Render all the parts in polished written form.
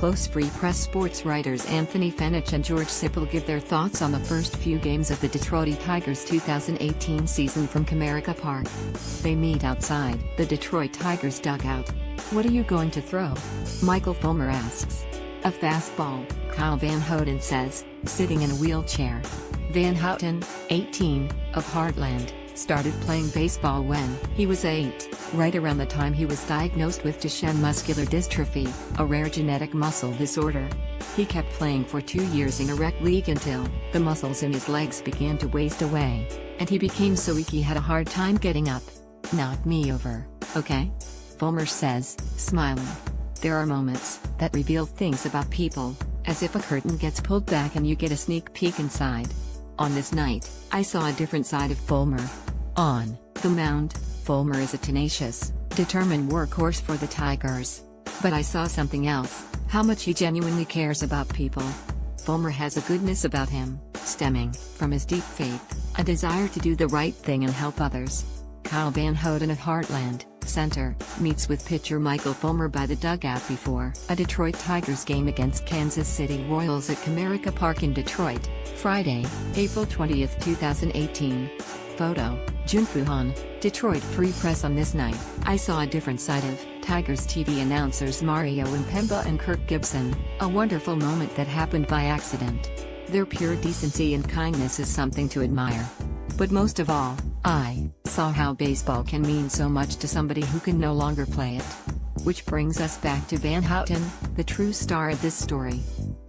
close Free Press sports writers Anthony Fenech and George Sipple give their thoughts on the first few games of the Detroit Tigers' 2018 season from Comerica Park. They meet outside the Detroit Tigers dugout. "What are you going to throw?" Michael Fulmer asks. "A fastball," Kyle Van Houten says, sitting in a wheelchair. Van Houten, 18, of Heartland, started playing baseball when he was 8, right around the time he was diagnosed with Duchenne muscular dystrophy, a rare genetic muscle disorder. He kept playing for 2 years in a rec league until the muscles in his legs began to waste away, and he became so weak he had a hard time getting up. "Knock me over, okay?" Fulmer says, smiling. There are moments that reveal things about people, as if a curtain gets pulled back and you get a sneak peek inside. On this night, I saw a different side of Fulmer. On the mound, Fulmer is a tenacious, determined workhorse for the Tigers. But I saw something else, how much he genuinely cares about people. Fulmer has a goodness about him, stemming from his deep faith, a desire to do the right thing and help others. Kyle Van Houten of Heartland, center, meets with pitcher Michael Fulmer by the dugout before a Detroit Tigers game against Kansas City Royals at Comerica Park in Detroit, Friday, April 20, 2018. Photo, Junfu Han, Detroit Free Press. On this night, I saw a different side of Tigers TV announcers Mario Impemba and Kirk Gibson, a wonderful moment that happened by accident. Their pure decency and kindness is something to admire. But most of all, I saw how baseball can mean so much to somebody who can no longer play it. Which brings us back to Van Houten, the true star of this story.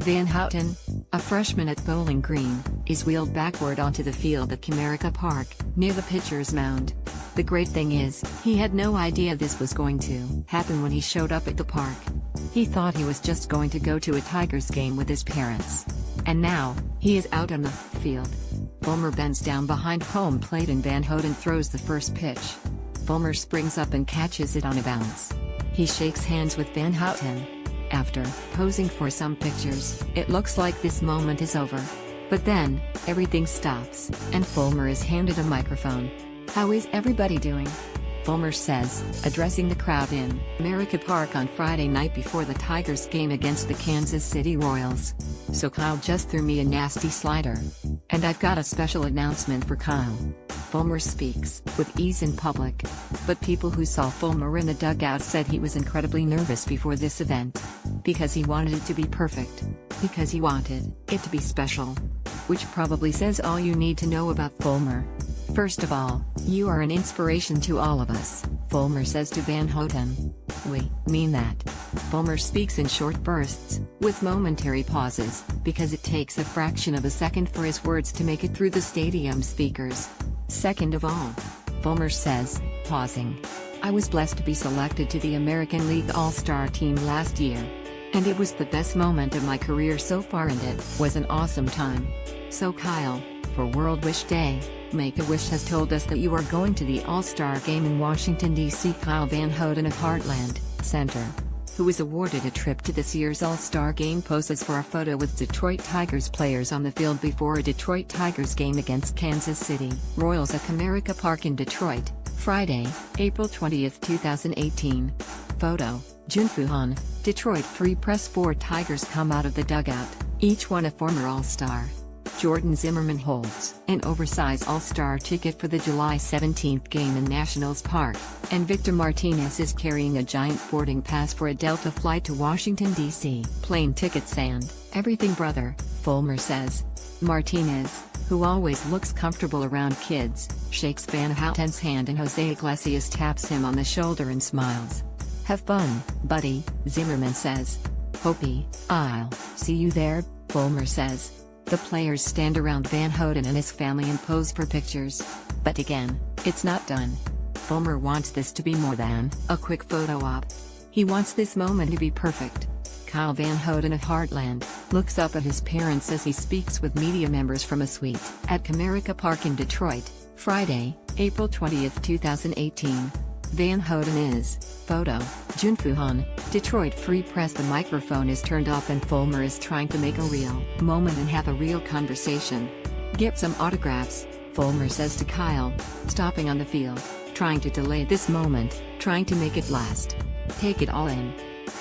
Van Houten, a freshman at Bowling Green, is wheeled backward onto the field at Comerica Park, near the pitcher's mound. The great thing is, he had no idea this was going to happen when he showed up at the park. He thought he was just going to go to a Tigers game with his parents. And now, he is out on the field. Fulmer bends down behind home plate and Van Houten throws the first pitch. Fulmer springs up and catches it on a bounce. He shakes hands with Van Houten. After posing for some pictures, it looks like this moment is over. But then, everything stops, and Fulmer is handed a microphone. "How is everybody doing?" Fulmer says, addressing the crowd in Comerica Park on Friday night before the Tigers game against the Kansas City Royals. "So Kyle just threw me a nasty slider. And I've got a special announcement for Kyle." Fulmer speaks with ease in public. But people who saw Fulmer in the dugout said he was incredibly nervous before this event. Because he wanted it to be perfect. Because he wanted it to be special. Which probably says all you need to know about Fulmer. "First of all, you are an inspiration to all of us," Fulmer says to Van Houten. "We mean that." Fulmer speaks in short bursts, with momentary pauses, because it takes a fraction of a second for his words to make it through the stadium speakers. "Second of all," Fulmer says, pausing, "I was blessed to be selected to the American League All-Star team last year. And it was the best moment of my career so far and it was an awesome time. So Kyle, for World Wish Day, Make-A-Wish has told us that you are going to the All-Star game in Washington, D.C. Kyle Van Houten of Heartland, center, who was awarded a trip to this year's All-Star game, poses for a photo with Detroit Tigers players on the field before a Detroit Tigers game against Kansas City Royals at Comerica Park in Detroit, Friday, April 20, 2018. Photo, Junfu Han, Detroit Free Press. 4 Tigers come out of the dugout, each one a former All-Star. Jordan Zimmerman holds an oversized All-Star ticket for the July 17 game in Nationals Park, and Victor Martinez is carrying a giant boarding pass for a Delta flight to Washington, D.C. "Plane tickets and everything, brother," Fulmer says. Martinez, who always looks comfortable around kids, shakes Van Houten's hand and Jose Iglesias taps him on the shoulder and smiles. "Have fun, buddy," Zimmerman says. "Hope I'll see you there," Fulmer says. The players stand around Van Houten and his family and pose for pictures. But again, it's not done. Fulmer wants this to be more than a quick photo op. He wants this moment to be perfect. Kyle Van Houten of Heartland looks up at his parents as he speaks with media members from a suite at Comerica Park in Detroit, Friday, April 20, 2018. Van Houten is, photo, Junfu Han, Detroit Free Press. The microphone is turned off and Fulmer is trying to make a real moment and have a real conversation. "Get some autographs," Fulmer says to Kyle, stopping on the field, trying to delay this moment, trying to make it last. "Take it all in."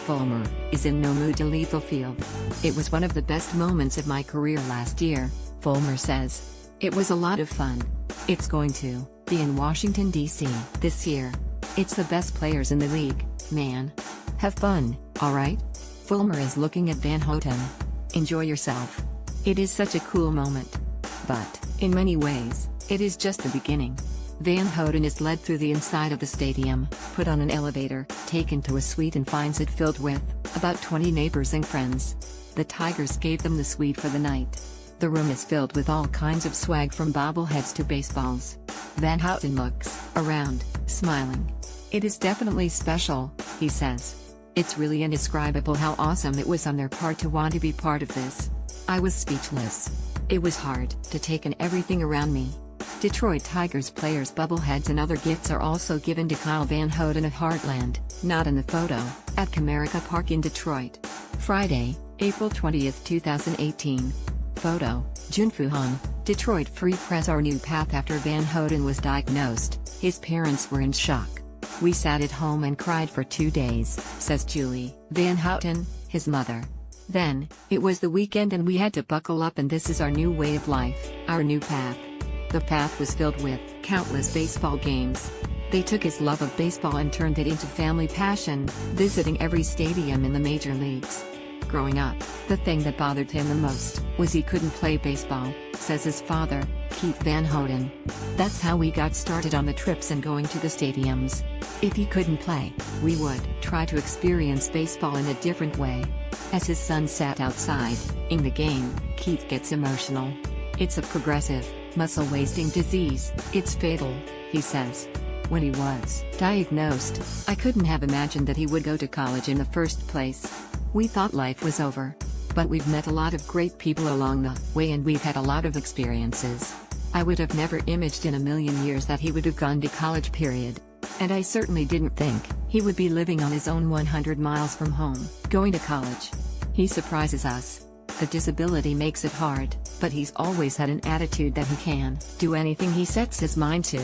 Fulmer, is in no mood to leave the field. "It was one of the best moments of my career last year," Fulmer says. "It was a lot of fun. It's going to be in Washington, D.C. this year. It's the best players in the league, man. Have fun, alright?" Fulmer is looking at Van Houten. "Enjoy yourself. It is such a cool moment. But, in many ways, it is just the beginning." Van Houten is led through the inside of the stadium, put on an elevator, taken to a suite and finds it filled with about 20 neighbors and friends. The Tigers gave them the suite for the night. The room is filled with all kinds of swag from bobbleheads to baseballs. Van Houten looks around, smiling. "It is definitely special," he says. "It's really indescribable how awesome it was on their part to want to be part of this. I was speechless. It was hard to take in everything around me." Detroit Tigers players' bubbleheads and other gifts are also given to Kyle Van Houten at Heartland, not in the photo, at Comerica Park in Detroit. Friday, April 20, 2018. Photo, Junfu Han, Detroit Free Press. Our new path. After Van Houten was diagnosed, his parents were in shock. "We sat at home and cried for 2 days, says Julie Van Houten, his mother. "Then, it was the weekend and we had to buckle up, and this is our new way of life, our new path." The path was filled with countless baseball games. They took his love of baseball and turned it into family passion, visiting every stadium in the major leagues. Growing up, the thing that bothered him the most was he couldn't play baseball, says his father, Keith Van Houten. "That's how we got started on the trips and going to the stadiums. If he couldn't play, we would try to experience baseball in a different way." As his son sat outside, in the game, Keith gets emotional. "It's a progressive, muscle-wasting disease. It's fatal," he says. "When he was diagnosed, I couldn't have imagined that he would go to college in the first place. We thought life was over. But we've met a lot of great people along the way and we've had a lot of experiences. I would have never imagined in a million years that he would have gone to college, period. And I certainly didn't think he would be living on his own 100 miles from home, going to college. He surprises us. The disability makes it hard, but he's always had an attitude that he can do anything he sets his mind to."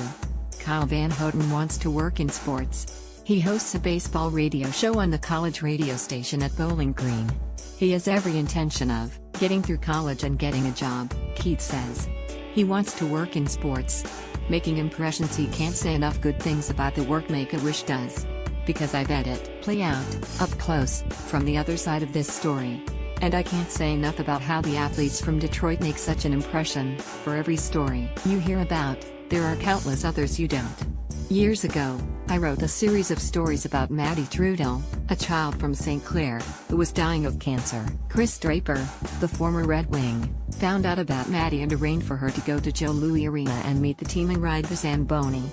Kyle Van Houten wants to work in sports. He hosts a baseball radio show on the college radio station at Bowling Green. "He has every intention of getting through college and getting a job," Keith says. "He wants to work in sports. Making impressions. He can't say enough good things about the work Make-A-Wish does. Because I've had it play out, up close, from the other side of this story. And I can't say enough about how the athletes from Detroit make such an impression. For every story you hear about, there are countless others you don't. Years ago, I wrote a series of stories about Maddie Trudell, a child from St. Clair, who was dying of cancer. Chris Draper, the former Red Wing, found out about Maddie and arranged for her to go to Joe Louis Arena and meet the team and ride the Zamboni.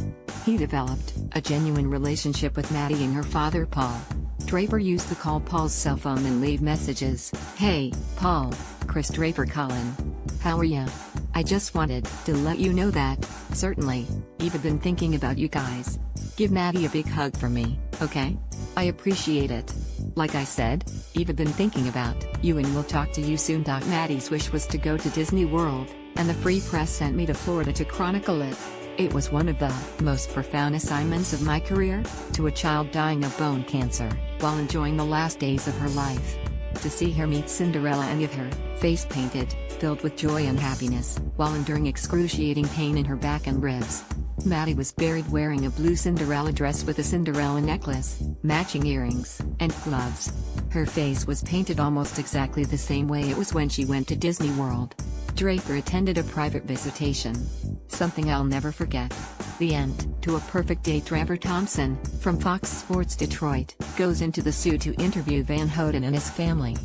He developed a genuine relationship with Maddie and her father Paul. Draper used to call Paul's cell phone and leave messages. "Hey, Paul, Chris Draper calling. How are ya? I just wanted to let you know that, certainly, Eva been thinking about you guys. Give Maddie a big hug for me, okay? I appreciate it. Like I said, Eva been thinking about you and we'll talk to you soon." Maddie's wish was to go to Disney World, and the Free Press sent me to Florida to chronicle it. "It was one of the most profound assignments of my career, to a child dying of bone cancer, while enjoying the last days of her life. To see her meet Cinderella and have her face painted, filled with joy and happiness, while enduring excruciating pain in her back and ribs." Maddie was buried wearing a blue Cinderella dress with a Cinderella necklace, matching earrings, and gloves. Her face was painted almost exactly the same way it was when she went to Disney World. Draper attended a private visitation. "Something I'll never forget. The end." To a perfect day. Trevor Thompson, from Fox Sports Detroit, goes into the suit to interview Van Houten and his family.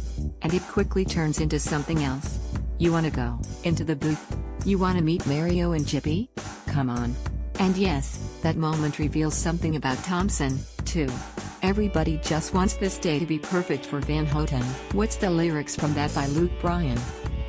And it quickly turns into something else. "You wanna go into the booth? You wanna meet Mario and Chippy? Come on." And yes, that moment reveals something about Thompson, too. Everybody just wants this day to be perfect for Van Houten. What's the lyrics from that by Luke Bryan?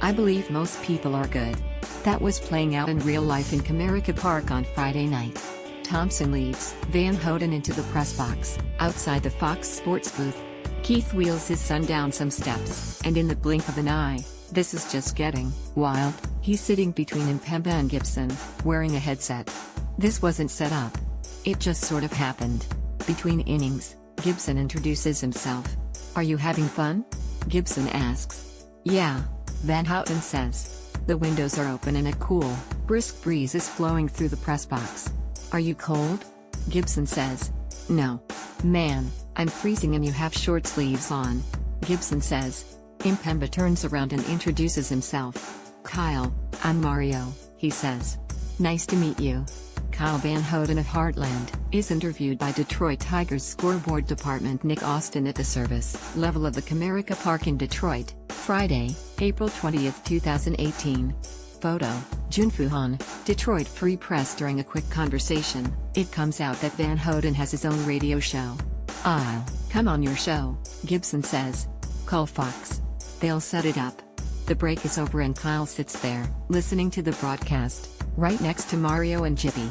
"I believe most people are good." That was playing out in real life in Comerica Park on Friday night. Thompson leads Van Houten into the press box, outside the Fox Sports booth. Keith wheels his son down some steps, and in the blink of an eye, this is just getting wild, he's sitting between Impemba and Gibson, wearing a headset. This wasn't set up. It just sort of happened. Between innings, Gibson introduces himself. Are you having fun? Gibson asks. Yeah. Van Houten says. The windows are open and a cool, brisk breeze is flowing through the press box. Are you cold? Gibson says. No. Man, I'm freezing and you have short sleeves on. Gibson says. Impemba turns around and introduces himself. Kyle, I'm Mario, he says. Nice to meet you. Kyle Van Houten of Heartland is interviewed by Detroit Tigers scoreboard department Nick Austin at the service level of the Comerica Park in Detroit, Friday, April 20, 2018. Photo, Junfu Han, Detroit Free Press. During a quick conversation, it comes out that Van Houten has his own radio show. I'll come on your show, Gibson says. Call Fox. They'll set it up. The break is over and Kyle sits there, listening to the broadcast, right next to Mario and Jibby.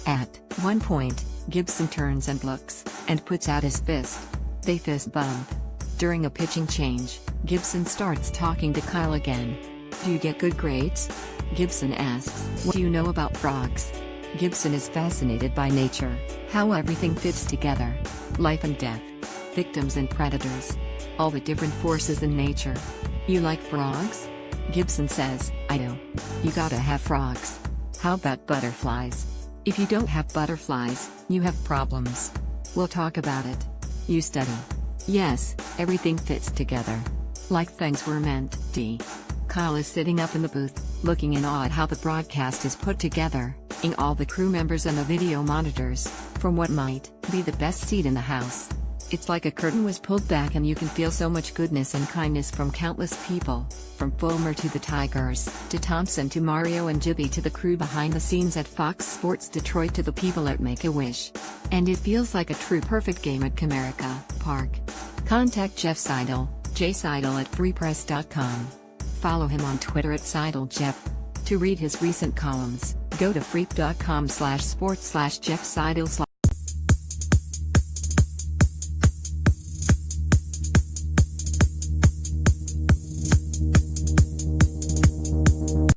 At one point, Gibson turns and looks, and puts out his fist. They fist bump. During a pitching change, Gibson starts talking to Kyle again. Do you get good grades? Gibson asks, what do you know about frogs? Gibson is fascinated by nature, how everything fits together. Life and death. Victims and predators. All the different forces in nature. You like frogs? Gibson says, I do. You gotta have frogs. How about butterflies? If you don't have butterflies, you have problems. We'll talk about it. You study. Yes, everything fits together. Like things were meant to. Kyle is sitting up in the booth, looking in awe at how the broadcast is put together, in all the crew members and the video monitors, from what might be the best seat in the house. It's like a curtain was pulled back and you can feel so much goodness and kindness from countless people, from Fulmer to the Tigers, to Thompson to Mario and Jibby to the crew behind the scenes at Fox Sports Detroit to the people at Make-A-Wish. And it feels like a true perfect game at Comerica Park. Contact Jeff Seidel, jseidel@freepress.com. Follow him on Twitter at SeidelJeff. To read his recent columns, go to freep.com/sports/Jeff Seidel.